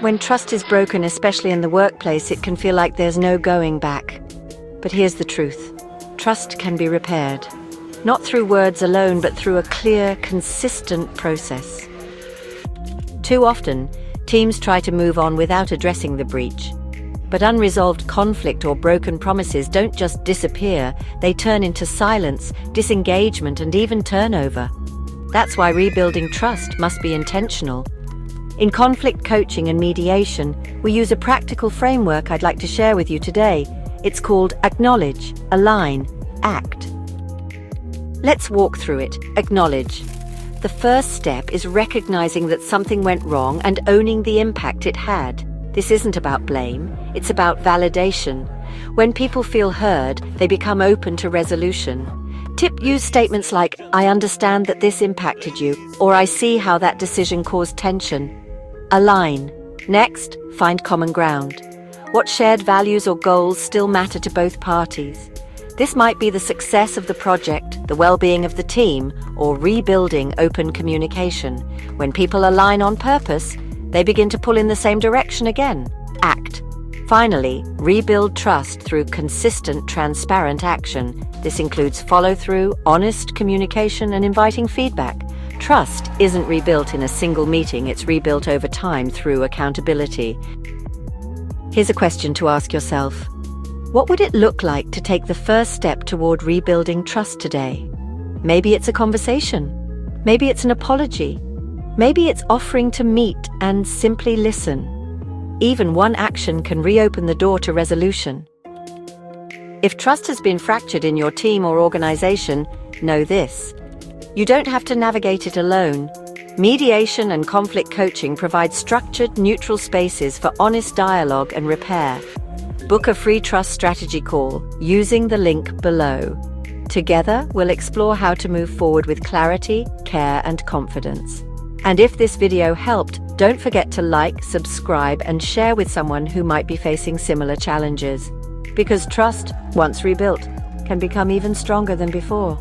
When trust is broken, especially in the workplace, it can feel like there's no going back. But here's the truth. Trust can be repaired. Not through words alone, but through a clear, consistent process. Too often, teams try to move on without addressing the breach. But unresolved conflict or broken promises don't just disappear, they turn into silence, disengagement, and even turnover. That's why rebuilding trust must be intentional. In conflict coaching and mediation, we use a practical framework I'd like to share with you today. It's called Acknowledge, Align, Act. Let's walk through it. Acknowledge. The first step is recognizing that something went wrong and owning the impact it had. This isn't about blame, it's about validation. When people feel heard, they become open to resolution. Use statements like, "I understand that this impacted you," or "I see how that decision caused tension." Align. Next, find common ground. What shared values or goals still matter to both parties? This might be the success of the project, the well-being of the team, or rebuilding open communication. When people align on purpose, they begin to pull in the same direction again. Act. Finally, rebuild trust through consistent, transparent action. This includes follow-through, honest communication, and inviting feedback. Trust isn't rebuilt in a single meeting, it's rebuilt over time through accountability. Here's a question to ask yourself. What would it look like to take the first step toward rebuilding trust today? Maybe it's a conversation. Maybe it's an apology. Maybe it's offering to meet and simply listen. Even one action can reopen the door to resolution. If trust has been fractured in your team or organization, know this. You don't have to navigate it alone. Mediation and conflict coaching provide structured, neutral spaces for honest dialogue and repair. Book a free trust strategy call using the link below. Together, we'll explore how to move forward with clarity, care, and confidence. And if this video helped, don't forget to like, subscribe, and share with someone who might be facing similar challenges. Because trust, once rebuilt, can become even stronger than before.